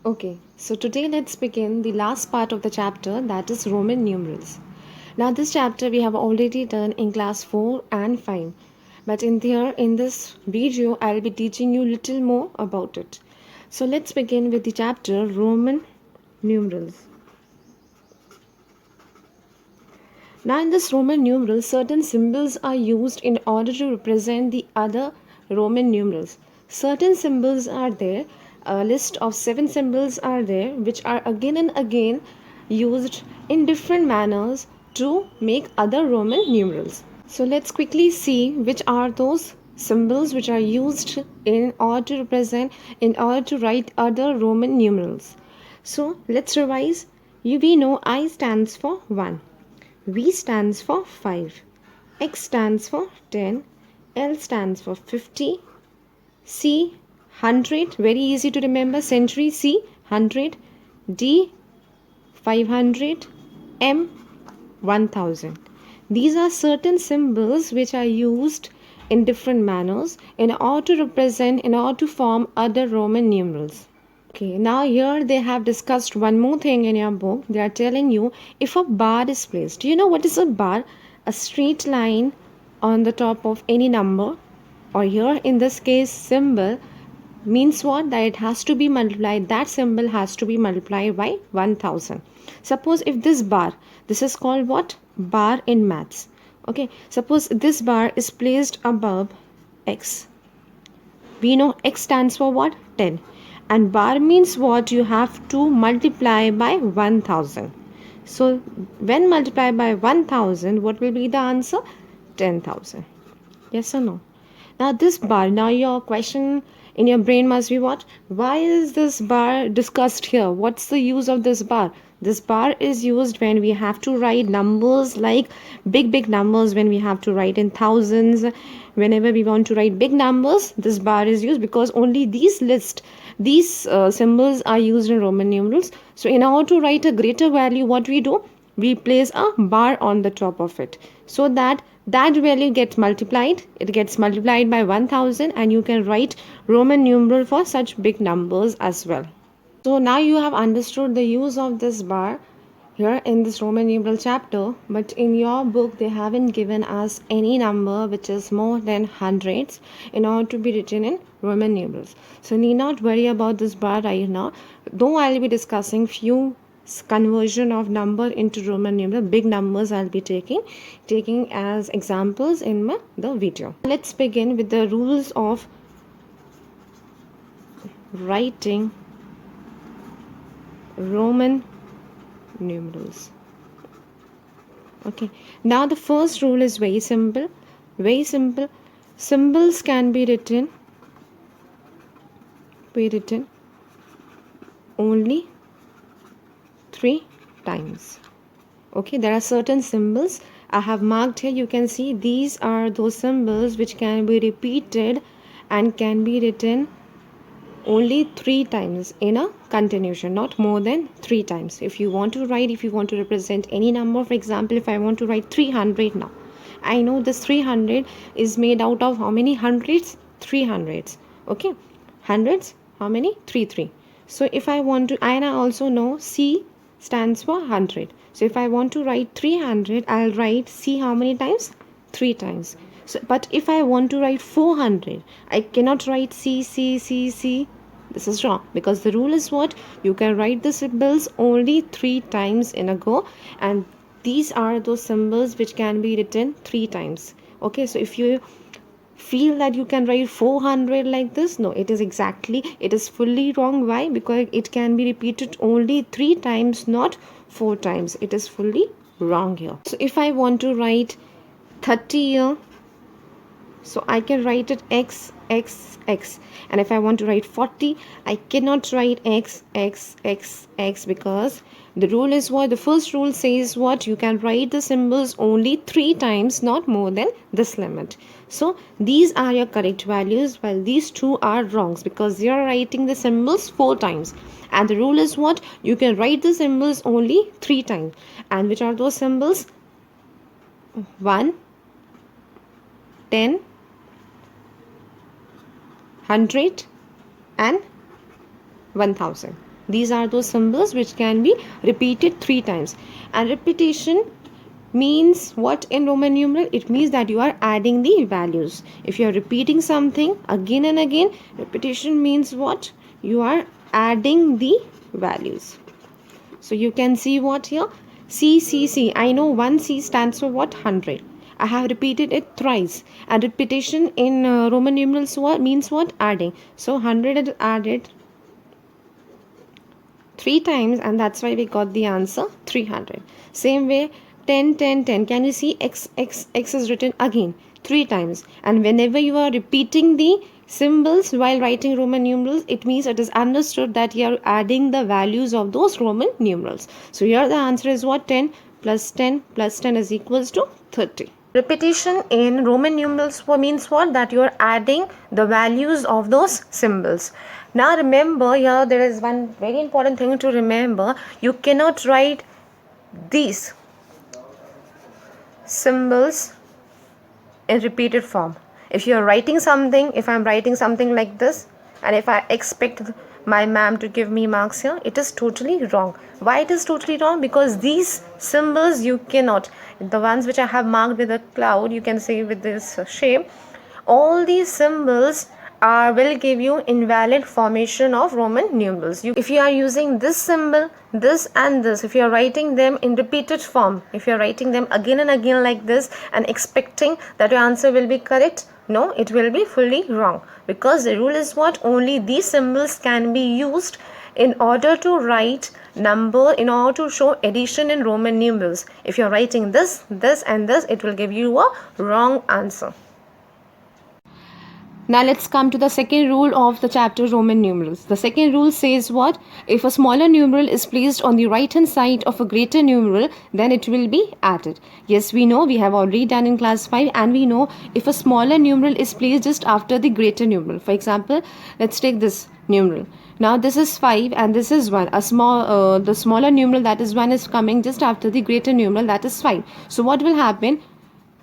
Okay, so today let's begin the last part of the chapter, that is Roman numerals. Now this chapter we have already done in class 4 and 5, but in this video I'll be teaching you little more about it. So let's begin with the chapter Roman numerals. Now in this Roman numeral, certain symbols are used in order to represent the other Roman numerals. Certain symbols are there, a list of 7 symbols are there, which are again and again used in different manners to make other Roman numerals. So let's quickly see which are those symbols which are used in order to represent, in order to write other Roman numerals. So let's revise. We know I stands for 1. V stands for 5, X stands for 10, L stands for 50, C 100, very easy to remember, century, C 100, D 500, M 1000. These are certain symbols which are used in different manners in order to represent, in order to form other Roman numerals. Okay, now here they have discussed one more thing in your book. They are telling you if a bar is placed. Do you know what is a bar? A straight line on the top of any number, or here in this case symbol, means what? That it has to be multiplied. That symbol has to be multiplied by 1000. Suppose if this bar, this is called what? Bar in maths. Okay, suppose this bar is placed above x. We know x stands for what? 10. And bar means what? You have to multiply by 1000. So when multiplied by 1000, what will be the answer? 10,000. Yes or no? Now this bar, now your question in your brain must be what? Why is this bar discussed here? What's the use of this bar? This bar is used when we have to write numbers like big numbers, when we have to write in thousands. Whenever we want to write big numbers, this bar is used because only these symbols are used in Roman numerals. So in order to write a greater value, what we do? We place a bar on the top of it so that value gets multiplied. It gets multiplied by 1000 and you can write Roman numeral for such big numbers as well. So now you have understood the use of this bar here in this Roman numeral chapter, but in your book they haven't given us any number which is more than hundreds in order to be written in Roman numerals. So need not worry about this bar right now, though I'll be discussing few conversion of number into Roman numeral. Big numbers I'll be taking as examples in the video. Let's begin with the rules of writing Roman numerals. Okay, now the first rule is very simple. Symbols can be written only 3 times. Okay, there are certain symbols I have marked here. You can see these are those symbols which can be repeated and can be written only 3 times in a continuation, not more than 3 times. If you want to represent any number, for example, if I want to write 300 now, I know this 300 is made out of how many hundreds? 3 hundreds. Okay, hundreds, how many? 3. So if I want to, and I also know C stands for 100. So if I want to write 300, I'll write C how many times? 3 times. So, but if I want to write 400, I cannot write C. This is wrong, because the rule is what? You can write the symbols only 3 times in a go, and these are those symbols which can be written 3 times. Okay, so if you feel that you can write 400 like this, no, it is fully wrong. Why? Because it can be repeated only 3 times, not 4 times. It is fully wrong here. So if I want to write 30 here, so I can write it x, and if I want to write 40, I cannot write x, because the rule is what? The first rule says what? You can write the symbols only 3 times, not more than this limit. So these are your correct values, while these two are wrongs, because you are writing the symbols 4 times, and the rule is what? You can write the symbols only 3 times. And which are those symbols? 1, 10, 100 and 1000. These are those symbols which can be repeated 3 times. And repetition means what in Roman numeral? It means that you are adding the values. If you are repeating something again and again, repetition means what? You are adding the values. So you can see what here? C, C, C. I know one C stands for what? 100. I have repeated it thrice. And repetition in Roman numerals what means what? Adding. So 100 is added 3 times, and that's why we got the answer 300. Same way 10, 10, 10. Can you see X, X, X is written again 3 times. And whenever you are repeating the symbols while writing Roman numerals, it means it is understood that you are adding the values of those Roman numerals. So here the answer is what? 10 plus 10 plus 10 is equals to 30. Repetition in Roman numerals means what? That you are adding the values of those symbols. Now remember, here there is one very important thing to remember. You cannot write these symbols in repeated form. If you are writing something, if I am writing something like this, and if I expect my ma'am to give me marks here, it is totally wrong. Why it is totally wrong? Because these symbols you cannot, the ones which I have marked with a cloud, you can see with this shape, all these symbols will give you invalid formation of Roman numerals. If you are using this symbol, this and this, if you are writing them in repeated form, if you are writing them again and again like this and expecting that your answer will be correct, no, it will be fully wrong. Because the rule is what? Only these symbols can be used in order to write number, in order to show addition in Roman numerals. If you are writing this, this and this, it will give you a wrong answer. Now let's come to the second rule of the chapter Roman numerals. The second rule says what? If a smaller numeral is placed on the right hand side of a greater numeral, then it will be added. Yes, we know, we have already done in class 5, and we know if a smaller numeral is placed just after the greater numeral. For example, let's take this numeral. Now this is 5 and this is 1. The smaller numeral, that is 1, is coming just after the greater numeral, that is 5. So what will happen?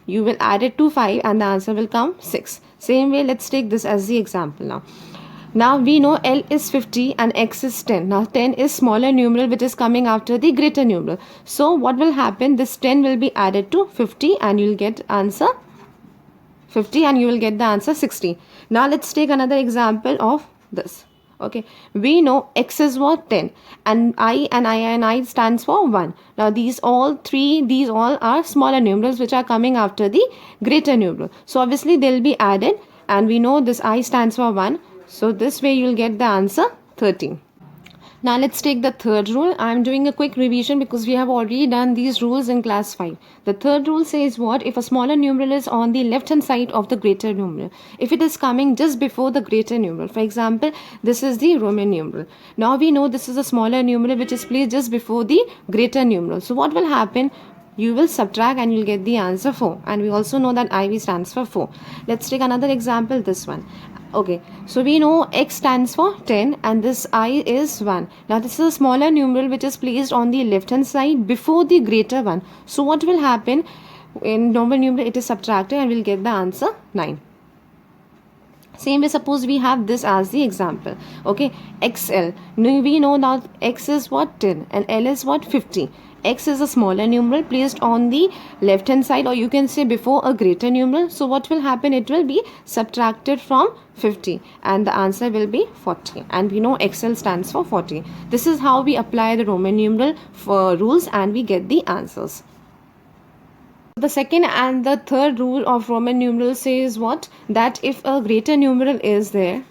You will add it to 5 and the answer will come 6. Same way, let's take this as the example now. Now we know L is 50 and X is 10. Now 10 is smaller numeral which is coming after the greater numeral. So what will happen? This 10 will be added to 50 and you will get answer 50 and you will get the answer 60. Now let's take another example of this. Okay, we know X is what? 10, and I stands for 1. Now these all are smaller numerals which are coming after the greater numeral. So obviously they will be added, and we know this I stands for 1. So this way you will get the answer 13. Now let's take the third rule. I am doing a quick revision because we have already done these rules in class 5. The third rule says what? If a smaller numeral is on the left hand side of the greater numeral, if it is coming just before the greater numeral. For example, this is the Roman numeral. Now we know this is a smaller numeral which is placed just before the greater numeral. So what will happen? You will subtract and you'll get the answer 4. And we also know that IV stands for 4. Let's take another example, this one. Okay, so we know X stands for 10 and this I is 1. Now this is a smaller numeral which is placed on the left hand side before the greater one. So what will happen? In normal numeral it is subtracted and we'll get the answer 9. Same way, suppose we have this as the example. Okay, XL. Now we know now X is what? 10 and L is what? 50. X is a smaller numeral placed on the left hand side, or you can say before a greater numeral. So what will happen? It will be subtracted from 50 and the answer will be 40. And we know XL stands for 40. This is how we apply the Roman numeral rules and we get the answers. The second and the third rule of Roman numeral says what? That if a greater numeral is there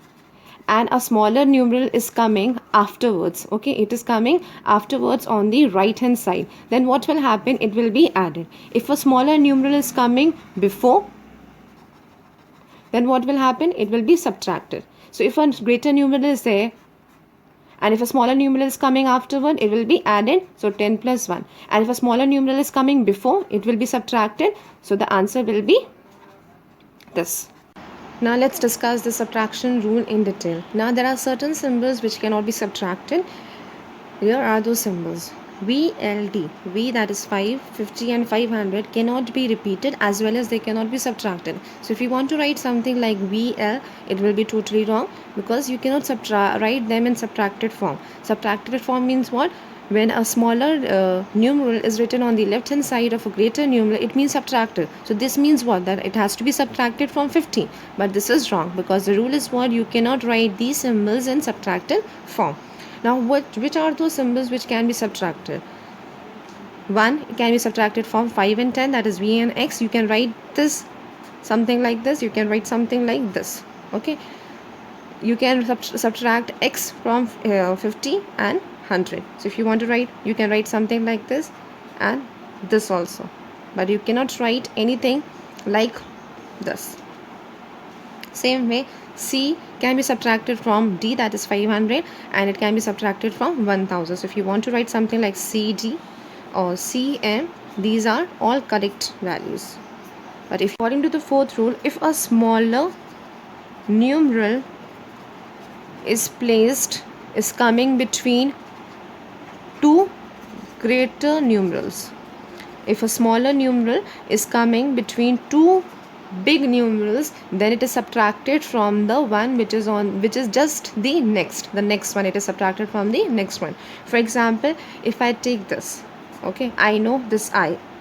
and a smaller numeral is coming afterwards, okay, it is coming afterwards on the right hand side, then what will happen? It will be added. If a smaller numeral is coming before, then what will happen? It will be subtracted. So if a greater numeral is there and if a smaller numeral is coming afterward, it will be added. So 10 plus 1. And if a smaller numeral is coming before, it will be subtracted. So the answer will be this. Now let's discuss the subtraction rule in detail. Now there are certain symbols which cannot be subtracted. Here are those symbols. VLD, V that is 5, 50 and 500 cannot be repeated as well as they cannot be subtracted. So if you want to write something like VL, it will be totally wrong because you cannot write them in subtracted form. Subtracted form means what? When a smaller numeral is written on the left hand side of a greater numeral, it means subtracted. So this means what? That it has to be subtracted from 50. But this is wrong because the rule is what? You cannot write these symbols in subtracted form. Now which are those symbols which can be subtracted? 1 can be subtracted from 5 and 10, that is V and X. You can write this something like this, you can write something like this. Okay, you can subtract X from 50 and 100. So if you want to write, you can write something like this and this also, but you cannot write anything like this. Same way, C can be subtracted from D, that is 500, and it can be subtracted from 1000. So if you want to write something like CD or CM, these are all correct values. But if according to the fourth rule, if a smaller numeral is coming between two greater numerals, if a smaller numeral is coming between two big numerals, then it is subtracted from the one which is just the next one. It is subtracted from the next one. For example, if I take this, okay, I know this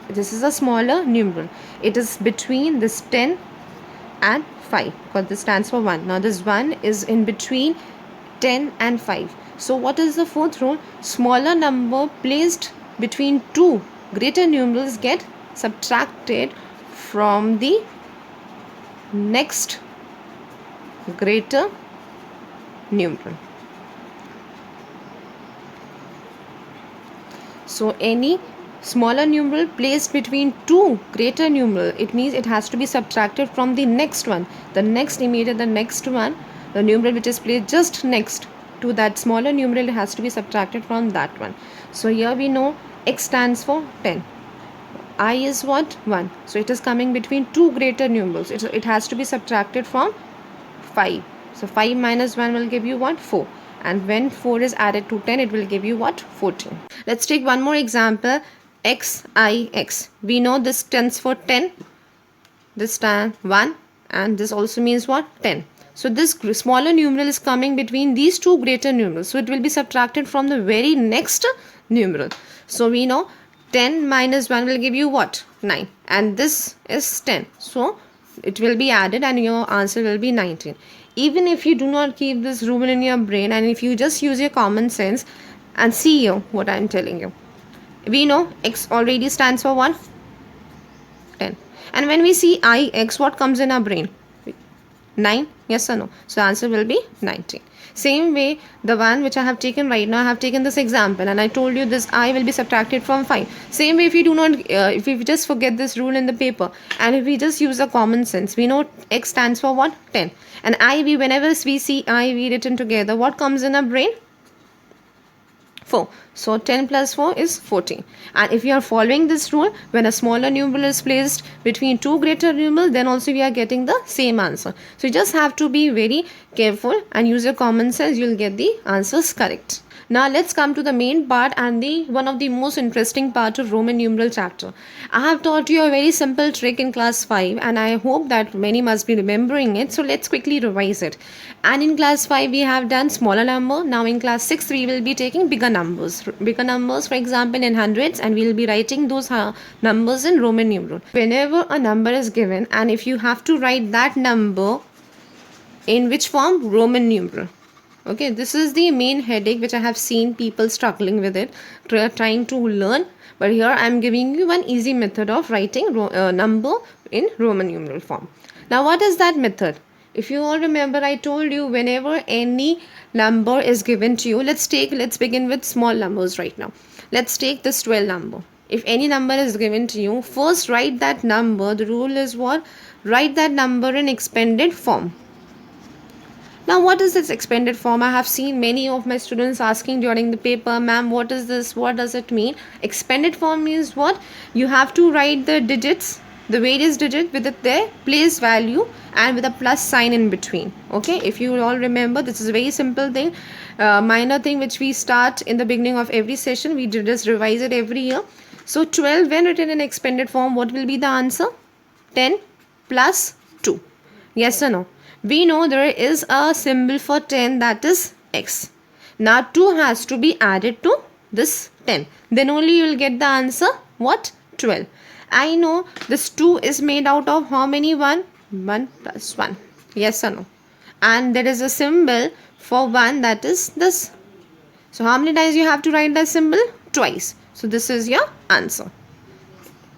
this is a smaller numeral. It is between this 10 and 5 because this stands for 1. Now this 1 is in between 10 and 5. So what is the fourth rule? Smaller number placed between two greater numerals get subtracted from the next greater numeral. So any smaller numeral placed between two greater numeral, it means it has to be subtracted from the next one, the next one, the numeral which is placed just next to that smaller numeral, it has to be subtracted from that one. So here we know X stands for 10, I is what? 1. So it is coming between two greater numerals. It has to be subtracted from 5. So 5 minus 1 will give you what? 4. And when 4 is added to 10, it will give you what? 14. Let's take one more example. XIX. We know this stands for 10. This stands 1. And this also means what? 10. So this smaller numeral is coming between these two greater numerals. So it will be subtracted from the very next numeral. So we know 10 minus 1 will give you what? 9. And this is 10. So it will be added and your answer will be 19. Even if you do not keep this rule in your brain and if you just use your common sense and see what I am telling you. We know X already stands for what? 10. And when we see IX, what comes in our brain? 9. Yes or no? So answer will be 19. Same way, the one which I have taken right now, I have taken this example and I told you this I will be subtracted from 5. Same way, if you do not, if we just forget this rule in the paper and if we just use a common sense, we know X stands for what? 10. And IV, whenever we see IV written together, what comes in our brain? 4. So 10 plus 4 is 14. And if you are following this rule, when a smaller numeral is placed between two greater numerals, then also we are getting the same answer. So you just have to be very careful and use your common sense. You will get the answers correct. Now let's come to the main part and the one of the most interesting part of Roman numeral chapter. I have taught you a very simple trick in class 5 and I hope that many must be remembering it. So let's quickly revise it. And in class 5 we have done smaller number. Now in class 6 we will be taking bigger numbers. Bigger numbers, for example, in hundreds, and we will be writing those numbers in Roman numeral. Whenever a number is given and if you have to write that number in which form? Roman numeral. Okay, this is the main headache which I have seen people struggling with it, trying to learn. But here I am giving you one easy method of writing number in Roman numeral form. Now what is that method? If you all remember, I told you whenever any number is given to you, let's begin with small numbers right now. Let's take this 12 number. If any number is given to you, first write that number. The rule is what? Write that number in expanded form. Now what is this expanded form? I have seen many of my students asking during the paper, ma'am, what is this? What does it mean? Expanded form means what? You have to write the digits the various digit with their place value and with a plus sign in between. Okay, if you all remember, this is a very simple thing, minor thing which we start in the beginning of every session. We just revise it every year. So 12 when written in expanded form, what will be the answer? 10 plus 2. Yes or no? We know there is a symbol for 10, that is x. Now 2 has to be added to this 10. Then only you will get the answer, what? 12. I know this 2 is made out of how many 1? 1 plus 1. Yes or no? And there is a symbol for 1, that is this. So how many times you have to write that symbol? Twice. So this is your answer.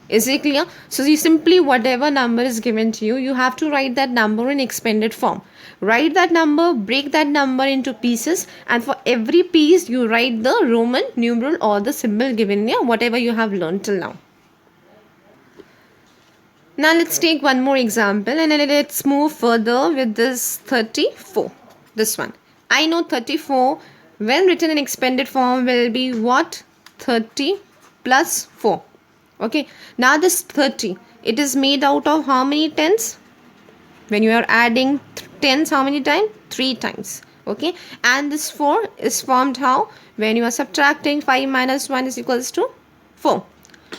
Is it clear? So you simply, whatever number is given to you, you have to write that number in expanded form. Write that number, break that number into pieces, and for every piece you write the Roman numeral or the symbol given here, whatever you have learned till now. Now let's take one more example and then let's move further with this 34. This one. I know 34 when written in expanded form will be what? 30 plus 4. Okay. Now this 30, it is made out of how many tens? When you are adding tens, how many times? 3 times. Okay. And this 4 is formed how? When you are subtracting 5 minus 1 is equals to 4.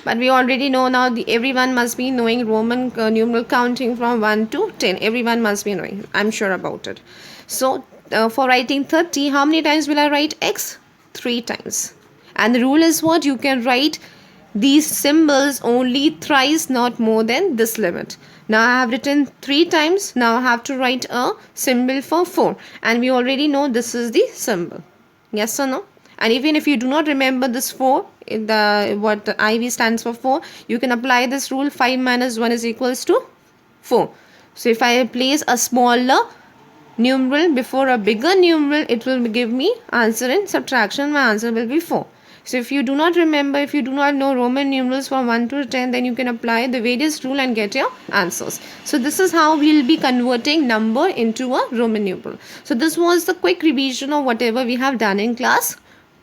But we already know now, everyone must be knowing Roman numeral counting from 1 to 10. Everyone must be knowing. I'm sure about it. So for writing 30, how many times will I write x? 3 times. And the rule is what? You can write these symbols only thrice, not more than this limit. Now I have written 3 times. Now I have to write a symbol for 4. And we already know this is the symbol. Yes or no? And even if you do not remember this 4, what the IV stands for 4, you can apply this rule. 5 minus 1 is equals to 4. So if I place a smaller numeral before a bigger numeral, it will give me answer in subtraction. My answer will be 4. So if you do not remember, if you do not know Roman numerals from 1 to 10, then you can apply the various rule and get your answers. So this is how we will be converting number into a Roman numeral. So this was the quick revision of whatever we have done in class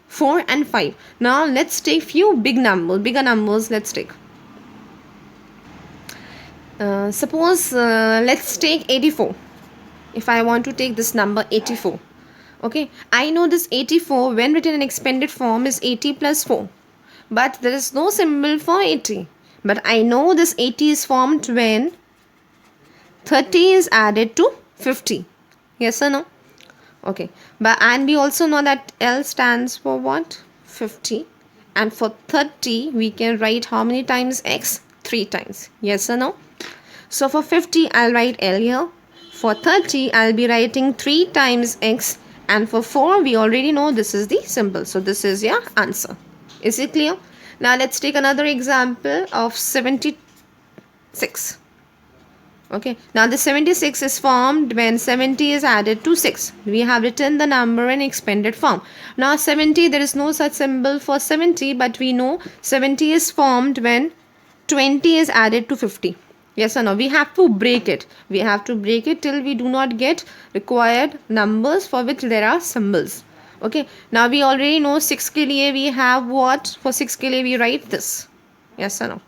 4 and 5. Now let's take few bigger numbers. Let's take. Suppose let's take 84. If I want to take this number 84. Okay, I know this 84 when written in expanded form is 80 plus 4. But there is no symbol for 80. But I know this 80 is formed when 30 is added to 50. Yes or no? Okay, and we also know that L stands for what? 50. And for 30 we can write how many times x? 3 times. Yes or no? So for 50 I'll write L here. For 30 I'll be writing 3 times x, and for 4 we already know this is the symbol. So this is your answer. Is it clear? Now let's take another example of 76. Okay, now the 76 is formed when 70 is added to 6. We have written the number in expanded form. Now 70, there is no such symbol for 70, but we know 70 is formed when 20 is added to 50. Yes or no? We have to break it. We have to break it till we do not get required numbers for which there are symbols. Okay, now we already know 6 ke liye we have what? For 6 ke liye we write this. Yes or no?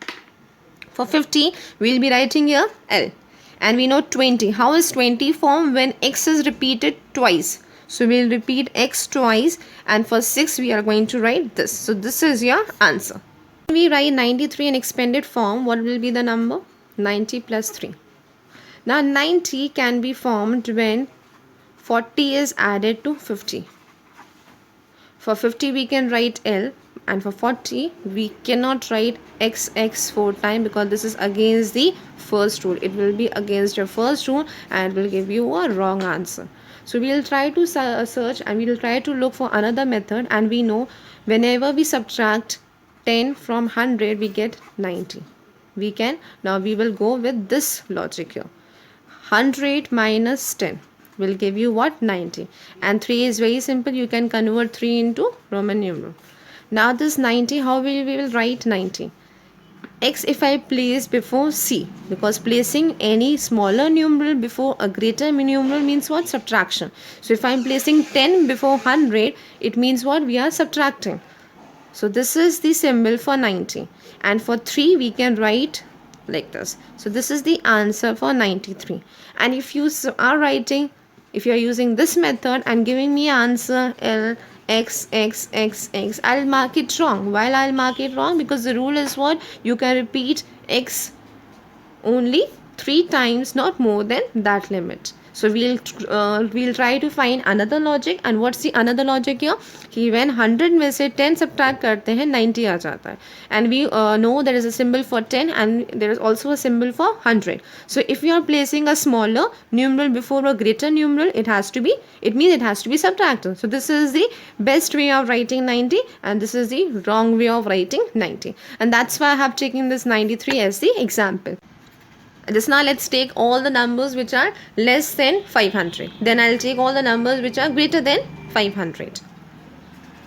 For 50, we will be writing here L. And we know 20. How is 20 formed? When x is repeated twice. So we will repeat x twice. And for 6, we are going to write this. So this is your answer. When we write 93 in expanded form, what will be the number? 90 plus 3. Now 90 can be formed when 40 is added to 50. For 50, we can write L. And for 40, we cannot write xx 4 times because this is against the first rule. It will be against your first rule and will give you a wrong answer. So we will try to search and we will try to look for another method. And we know whenever we subtract 10 from 100, we get 90. Now we will go with this logic here. 100 minus 10 will give you what? 90. And 3 is very simple. You can convert 3 into Roman numeral. Now this 90, how we will write 90? X if I place before C, because placing any smaller numeral before a greater numeral means what? Subtraction. So if I am placing 10 before 100, it means what? We are subtracting. So this is the symbol for 90. And for 3, we can write like this. So this is the answer for 93. And if you are writing, if you are using this method and giving me answer L x x x x, I'll mark it wrong. While I'll mark it wrong, because the rule is what, you can repeat x only 3 times, not more than that limit. So we'll try to find another logic. And what's the another logic here, कि when 100 में से 10 subtract करते हैं 90 आ जाता है. And we know there is a symbol for 10 and there is also a symbol for 100. So if you are placing a smaller numeral before a greater numeral, it means it has to be subtracted. So this is the best way of writing 90 and this is the wrong way of writing 90. And that's why I have taken this 93 as the example. Just now let's take all the numbers which are less than 500. Then I'll take all the numbers which are greater than 500.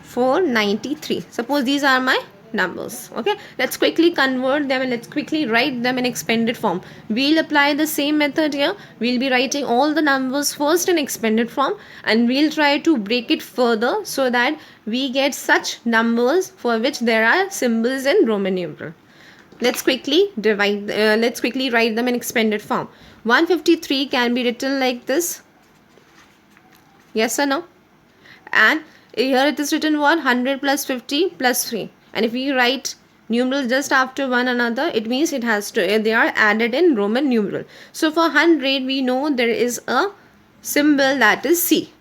493. Suppose these are my numbers. Okay, let's quickly convert them and let's quickly write them in expanded form. We'll apply the same method here. We'll be writing all the numbers first in expanded form and we'll try to break it further so that we get such numbers for which there are symbols in Roman numeral. Let's quickly write them in expanded form. 153 can be written like this. Yes or no? And here it is written what? 100 plus 50 plus 3. And if we write numerals just after one another, it means they are added in Roman numeral. So for 100 we know there is a symbol that is C.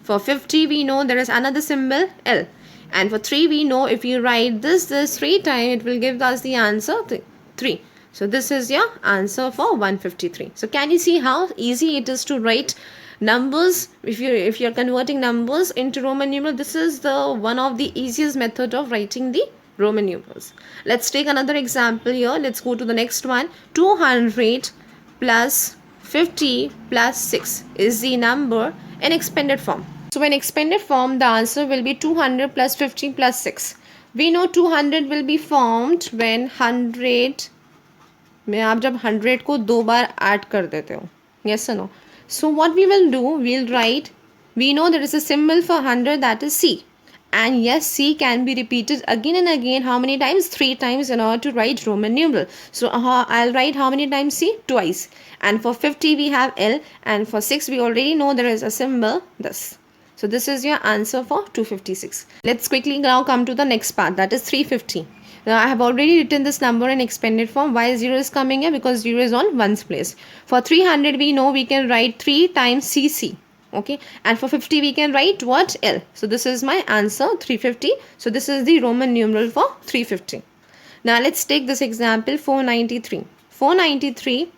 For 50 we know there is another symbol L. And for 3 we know if you write this 3 times, it will give us the answer 3. So this is your answer for 153. So can you see how easy it is to write numbers? If you're converting numbers into Roman numeral, this is the one of the easiest method of writing the Roman numerals. Let's take another example here. Let's go to the next one. 200 plus 50 plus 6 is the number in expanded form. So in expanded form, the answer will be 200 plus 50 plus 6. We know 200 will be formed when 100 में आप जब 100 को 2 बार add कर देते हो. Yes or no? So what we will do, we'll write, we know there is a symbol for 100 that is C. And yes, C can be repeated again and again. How many times? 3 times in order to write Roman numeral. So I'll write how many times C? Twice. And for 50 we have L. And for 6 we already know there is a symbol this. So this is your answer for 256. Let's quickly now come to the next part, that is 350. Now I have already written this number in expanded form. Why 0 is coming here? Because 0 is on ones place. For 300 we know we can write 3 times CC. Okay, and for 50 we can write what? L. So this is my answer 350. So this is the Roman numeral for 350. Now let's take this example 493. 493,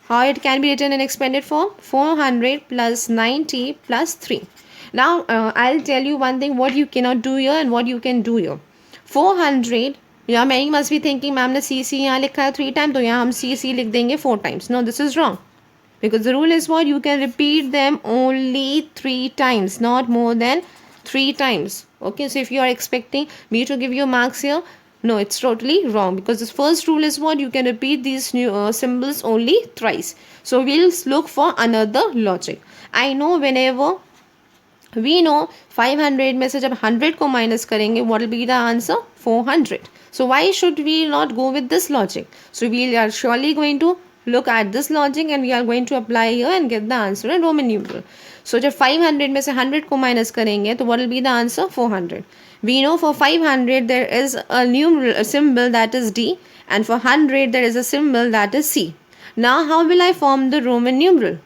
how it can be written in expanded form? 400 plus 90 plus 3. Now I'll tell you one thing, what you cannot do here and what you can do here. 400, yeah, many must be thinking, ma'am ने CC यहाँ लिखा है 3 times, तो यहाँ हम CC लिख देंगे 4 times. No, this is wrong. Because the rule is what? You can repeat them only 3 times, not more than 3 times. Okay, so if you are expecting me to give you marks here, no, it's totally wrong. Because the first rule is what? You can repeat these new symbols only thrice. So we'll look for another logic. I know whenever we know 500 में से जब 100 को minus करेंगे, what will be the answer? 400. So why should we not go with this logic? So we are surely going to look at this logic and we are going to apply here and get the answer in Roman numeral. So जब 500 में से 100 को minus करेंगे, तो what will be the answer? 400. We know for 500 there is a symbol that is D, and for 100 there is a symbol that is C. Now how will I form the Roman numeral?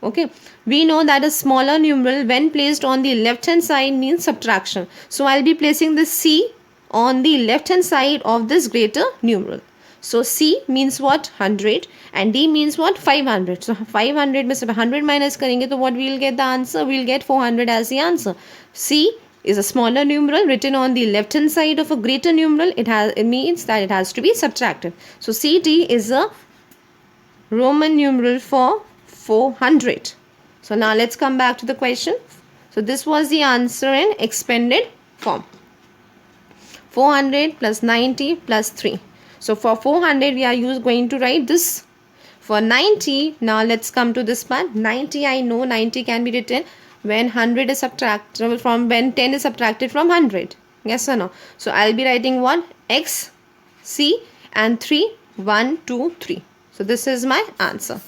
Okay, we know that a smaller numeral when placed on the left hand side means subtraction. So I'll be placing the C on the left hand side of this greater numeral. So C means what? 100 and D means what? 500. So 500 में से 100 minus करेंगे तो what we'll get the answer? We'll get 400 as the answer. C is a smaller numeral written on the left hand side of a greater numeral. It means that it has to be subtracted. So CT is a Roman numeral for 400. So now let's come back to the question. So this was the answer in expanded form. 400 plus 90 plus 3. So for 400 we are going to write this. For 90, now let's come to this part. 90, I know 90 can be written when 100 is subtracted from, when 10 is subtracted from 100. Yes or no? So I'll be writing what? X, C and 3 1, 2, 3. So this is my answer.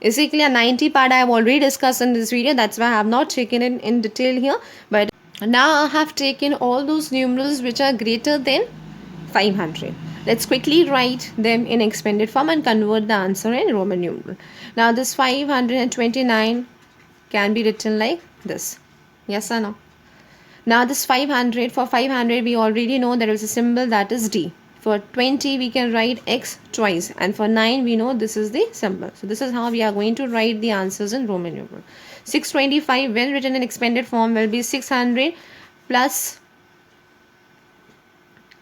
Is it clear? 90 part I have already discussed in this video. That's why I have not taken it in detail here. But now I have taken all those numerals which are greater than 500. Let's quickly write them in expanded form and convert the answer in Roman numeral. Now this 529 can be written like this. Yes or no? Now this 500, for 500 we already know there is a symbol that is D. For 20 we can write X twice, and for 9 we know this is the symbol. So this is how we are going to write the answers in Roman numeral. 625 when written in expanded form will be 600 plus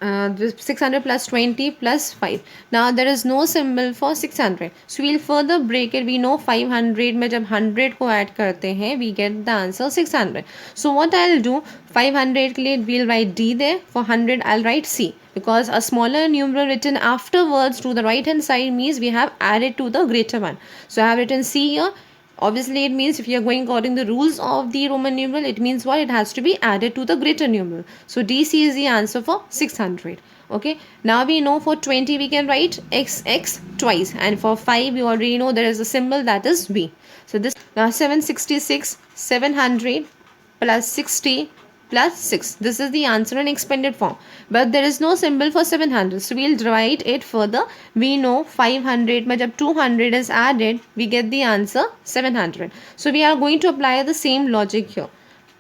600 plus 20 plus 5. Now there is no symbol for 600, so we'll further break it. We know 500 में जब 100 को add करते हैं we get the answer 600. So what I'll do, 500 के लिए we'll write D there, for 100 I'll write C, because a smaller numeral written afterwards to the right hand side means we have added to the greater one. So I have written C here. Obviously it means if you are going according to the rules of the Roman numeral, it means what? It has to be added to the greater numeral. So DC is the answer for 600. Okay, now we know for 20 we can write XX twice, and for 5 we already know there is a symbol that is V. So this now 766, 700 plus 60 plus 6. This is the answer in expanded form. But there is no symbol for 700. So we'll write it further. We know 500 में जब 200 is added, we get the answer 700. So we are going to apply the same logic here.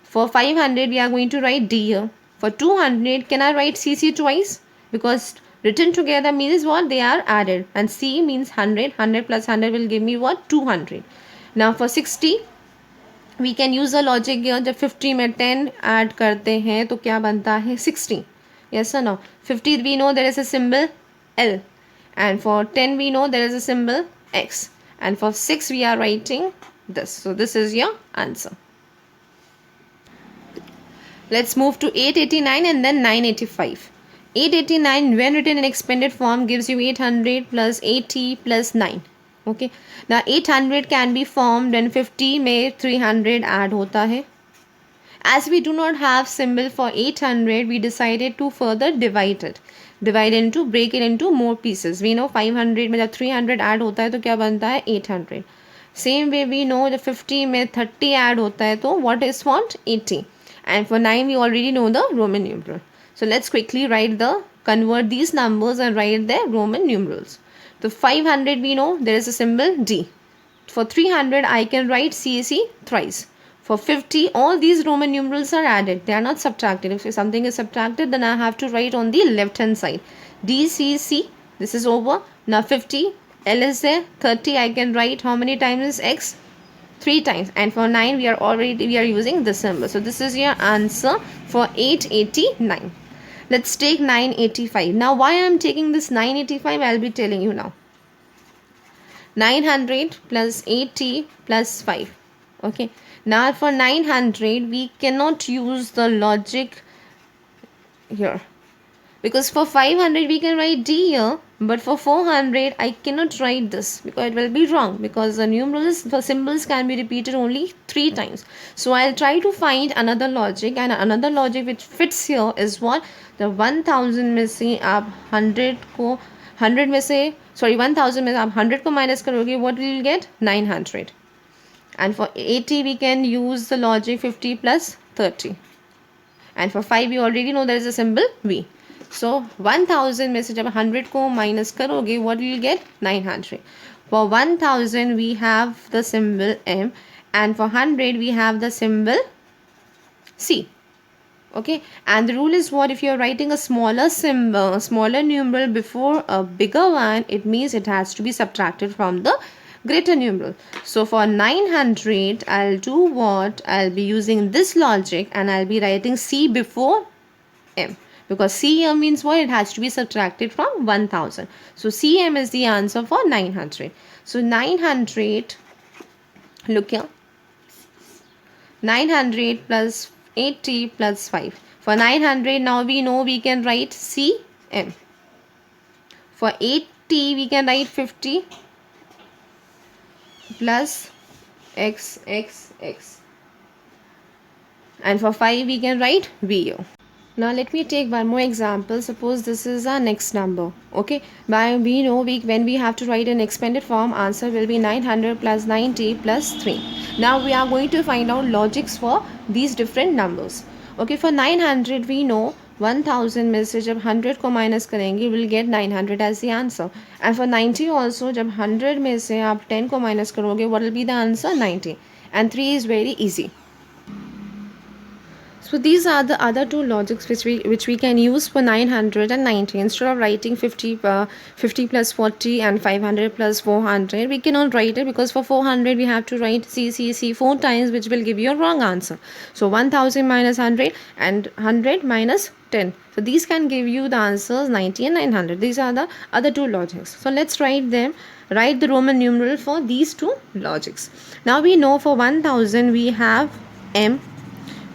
For 500 we are going to write D here. For 200 can I write CC twice? Because written together means what? They are added. And C means 100. 100 plus 100 will give me what? 200. Now for 60 we can use the logic here. जब 50 में 10 add करते हैं तो क्या बनता है 60. Yes or no? 50 we know there is a symbol L, and for 10 we know there is a symbol X, and for 6 we are writing this. So this is your answer. Let's move to 889 and then 985. 889 when written in expanded form gives you 800 plus 80 plus 9. Okay, now 800 can be formed when 50 में 300 add होता है. As we do not have symbol for 800, we decided to further divide it. Break it into more pieces. We know 500 में जब 300 add होता है तो क्या बनता है 800. Same way we know जब 50 में 30 add होता है तो what is what? 80. And for 9 we already know the Roman numeral. So let's quickly convert these numbers and write their Roman numerals. So 500 we know there is a symbol D. For 300 I can write CAC thrice. For 50 all these Roman numerals are added. They are not subtracted. If something is subtracted then I have to write on the left hand side. DCC, this is over. Now 50, L is there. 30 I can write how many times is X? 3 times. And for 9 we are using this symbol. So this is your answer for 889. Let's take 985. Now why I am taking this 985 I will be telling you now. 900 plus 80 plus 5. Okay. Now for 900 we cannot use the logic here. Because for 500 we can write D here. But for 400 I cannot write this because it will be wrong. Because the numerals, the symbols can be repeated only 3 times. So I'll try to find another logic. And another logic which fits here is what? The 1000 में से आप 100 को 100 में से 1000 में से आप 100 को माइनस करोगे, what will you get? 900. And for 80 we can use the logic 50 plus 30. And for 5 we already know there is a symbol V. So 1000 में से जब 100 को माइनस करोगे, what will you get? 900. For 1000 we have the symbol M, and for 100 we have the symbol C. Okay, and the rule is what? If you are writing a smaller symbol, smaller numeral before a bigger one, it means it has to be subtracted from the greater numeral. So for 900 I'll do what? I'll be using this logic and I'll be writing C before M, because C here means what? It has to be subtracted from 1000. So CM is the answer for 900. So 900, look here, 900 plus 80 plus 5. For 900 now we know we can write CM. For 80 we can write 50 plus XXX. And for 5 we can write VU. Now let me take one more example. Suppose this is our next number. Okay, by we know when we have to write an expanded form, answer will be 900 plus 90 plus 3. Now we are going to find out logics for these different numbers. Okay, for 900 we know 1000 में से जब 100 को minus करेंगे will get 900 as the answer. And for 90 also जब 100 में से आप 10 को माइनस करोगे what will be the answer 90. And 3 is very easy. So these are the other two logics which we can use for 990. Instead of writing 50 plus 40 and 500 plus 400, we cannot write it because for 400 we have to write C 4 times, which will give you a wrong answer. So 1000 minus 100 and 100 minus 10. So these can give you the answers 90 and 900. These are the other two logics. So let's write them. Write the Roman numeral for these two logics. Now we know for 1000 we have M.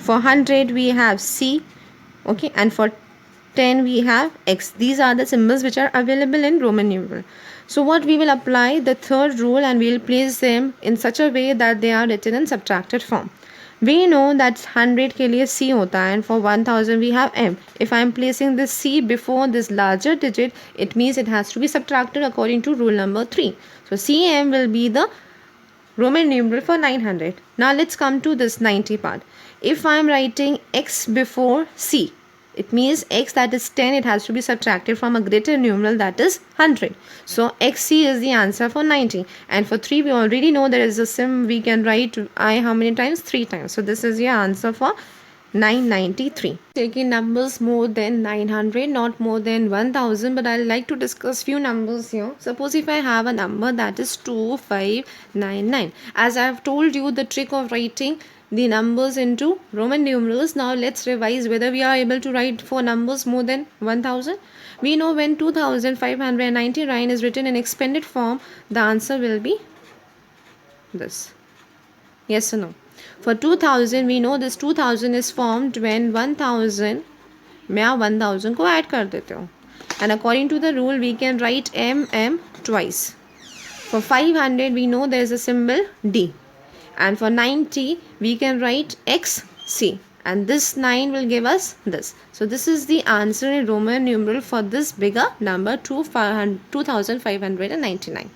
For 100 we have C, okay, and for 10 we have X. These are the symbols which are available in Roman numeral. So what we will apply the third rule and we will place them in such a way that they are written in subtracted form. We know that 100 के लिए C होता है and for 1000 we have M. If I am placing this C before this larger digit, it means it has to be subtracted according to rule number 3. So CM will be the Roman numeral for 900. Now let's come to this 90 part. If I am writing X before C, it means X, that is 10, it has to be subtracted from a greater numeral, that is 100. So XC is the answer for 90. And for 3 we already know there is a sim we can write I how many times? 3 times. So this is your answer for 993. Taking numbers more than 900, not more than 1000, but I like to discuss few numbers here. Suppose if I have a number that is 2599. As I have told you the trick of writing the numbers into Roman numerals. Now let's revise whether we are able to write for numbers more than 1000. We know when 2599 is written in expanded form, the answer will be this. Yes or no? For 2000 we know this 2000 is formed when 1000 मैं 1000 को add कर देते हो. And according to the rule we can write M twice. For 500 we know there is a symbol D. And for 90 we can write XC, and this 9 will give us this. So this is the answer in Roman numeral for this bigger number 2599.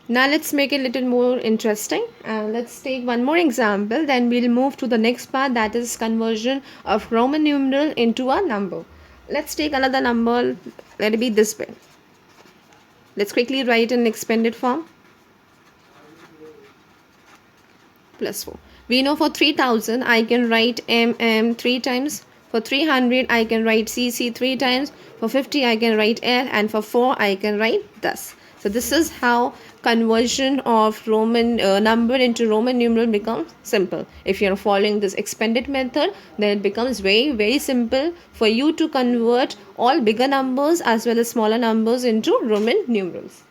Now let's make it a little more interesting and let's take one more example, then we'll move to the next part, that is conversion of Roman numeral into a number. Let's take another number, let it be this way. Let's quickly write in expanded form. Plus 4. We know for 3000 I can write M 3 times. For 300 I can write C 3 times. For 50 I can write L, and for 4 I can write thus. So this is how conversion of Roman number into Roman numeral becomes simple. If you are following this expanded method, then it becomes very simple for you to convert all bigger numbers as well as smaller numbers into Roman numerals.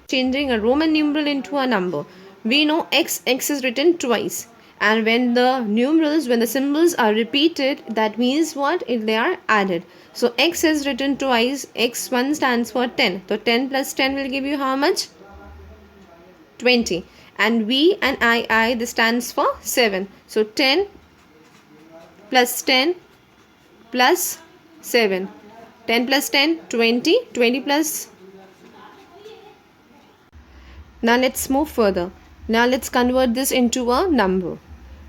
Changing a Roman numeral into a number. We know X is written twice, and when the symbols are repeated, that means what? They are added. So X is written twice. X1 stands for 10. So 10 plus 10 will give you how much? 20. And V and I this stands for 7. So 10 plus 10 plus 7. 10 plus 10, 20. 20 plus. Now let's move further. Now let's convert this into a number.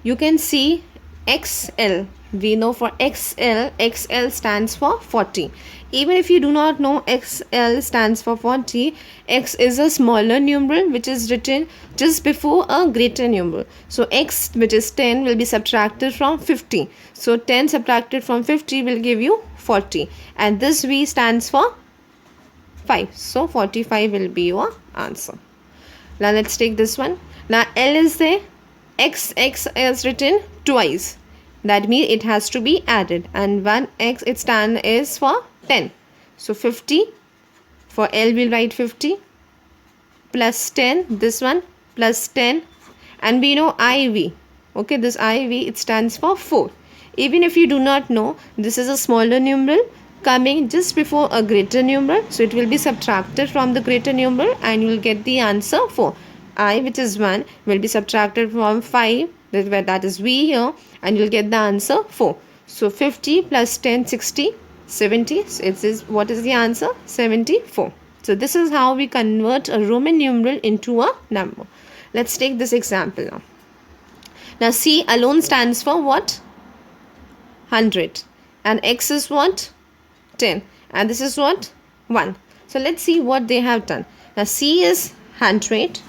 You can see XL. We know for XL stands for 40. Even if you do not know XL stands for 40, X is a smaller numeral which is written just before a greater numeral. So X, which is 10, will be subtracted from 50. So 10 subtracted from 50 will give you 40. And this V stands for 5. So 45 will be your answer. Now let's take this one. Now L is there. X is written twice. That means it has to be added. And 1x is for 10. So 50. For L we'll write 50. Plus 10. This one. Plus 10. And we know IV. Okay, this IV, it stands for 4. Even if you do not know, this is a smaller numeral coming just before a greater numeral. So it will be subtracted from the greater numeral and you will get the answer 4. I, which is 1, will be subtracted from 5, that is V here, and you'll get the answer 4. So 50 plus 10, 60, 70. So it is, what is the answer? 74. So this is how we convert a Roman numeral into a number. Let's take this example now. Now C alone stands for what? 100. And X is what? 10. And this is what? 1. So let's see what they have done. Now C is 100.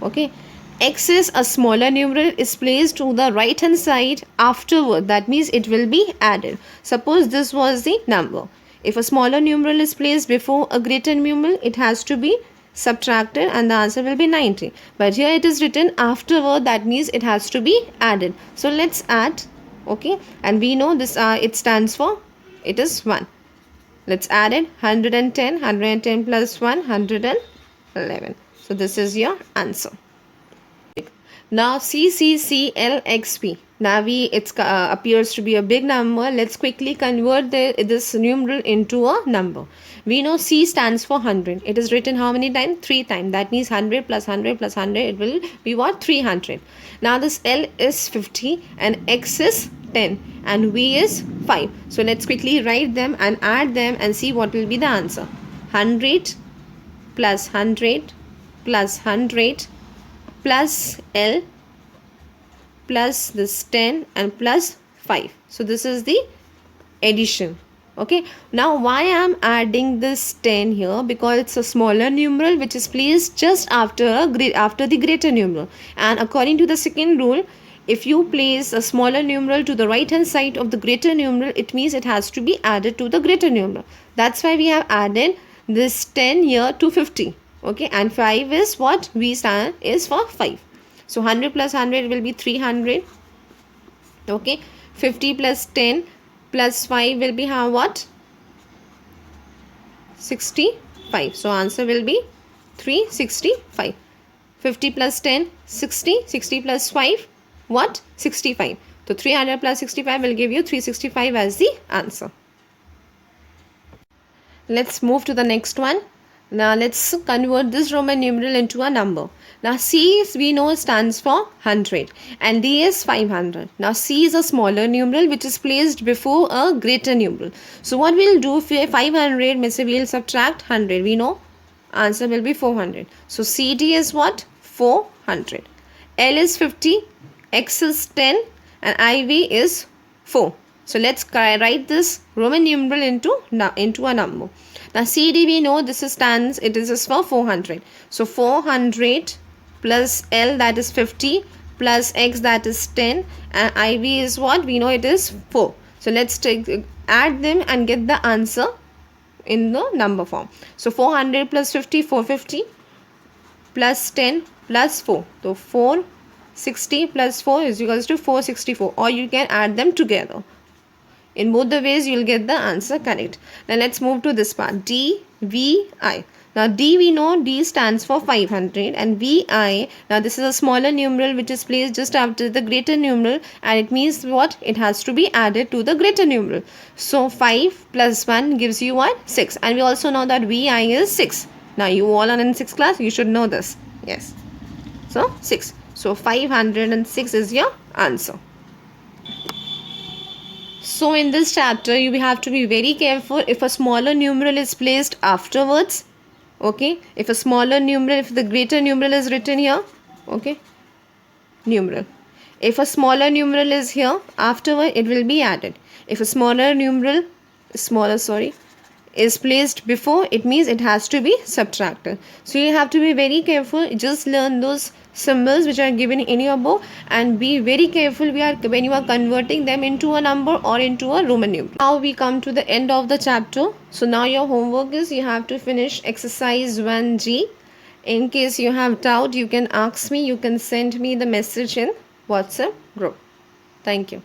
Okay. X is a smaller numeral, is placed to the right hand side afterward. That means it will be added. Suppose this was the number. If a smaller numeral is placed before a greater numeral, it has to be subtracted and the answer will be 90. But here it is written afterward, that means it has to be added. So let's add. Okay. And we know this it stands for, it is 1. Let's add it. 110. 110 plus 1, 111. So this is your answer. Now CCCLXP. Now it appears to be a big number. Let's quickly convert this numeral into a number. We know C stands for 100. It is written how many times? 3 times. That means 100 plus 100 plus 100. It will be what? 300. Now this L is 50 and X is 10 and V is 5. So let's quickly write them and add them and see what will be the answer. 100 plus 100 plus 100 plus L plus this 10 and plus 5. So this is the addition. Okay. Now why I am adding this 10 here? Because it's a smaller numeral which is placed just after the greater numeral. And according to the second rule, if you place a smaller numeral to the right hand side of the greater numeral, it means it has to be added to the greater numeral. That's why we have added this 10 here to 50. Okay, and 5 is what? V stand is for 5. So 100 plus 100 will be 300. Okay, 50 plus 10 plus 5 will be how what? 65. So answer will be 365. 50 plus 10, 60. 60 plus 5, what? 65. So 300 plus 65 will give you 365 as the answer. Let's move to the next one. Now let's convert this Roman numeral into a number. Now C we know stands for 100 and D is 500. Now C is a smaller numeral which is placed before a greater numeral. So what we'll do, for 500 means we'll subtract 100. We know answer will be 400. So CD is what? 400. L is 50, X is 10 and IV is 4. So let's write this Roman numeral into a number. Now CD we know this stands, it is for 400. So 400 plus L, that is 50, plus X, that is 10, and IV is what? We know it is 4. So let's add them and get the answer in the number form. So 400 plus 50, 450, plus 10 plus 4. So 460 plus 4 is equals to 464, or you can add them together. In both the ways, you will get the answer correct. Now, let's move to this part. D, V, I. Now, D we know D stands for 500 and V, I. Now, this is a smaller numeral which is placed just after the greater numeral, and it means what? It has to be added to the greater numeral. So, 5 plus 1 gives you what? 6. And we also know that V, I is 6. Now, you all are in 6th class. You should know this. Yes. So, 6. So, 506 is your answer. So in this chapter, you have to be very careful if a smaller numeral is placed afterwards. Okay. If a smaller numeral, if the greater numeral is written here. Okay. Numeral. If a smaller numeral is here, afterward it will be added. If a smaller numeral, is placed before, it means it has to be subtracted. So you have to be very careful. Just learn those symbols which are given in your book and be very careful when you are converting them into a number or into a Roman numeral. Now we come to the end of the chapter. So now your homework is you have to finish exercise 1G. In case you have doubt, you can ask me. You can send me the message in WhatsApp group. Thank you.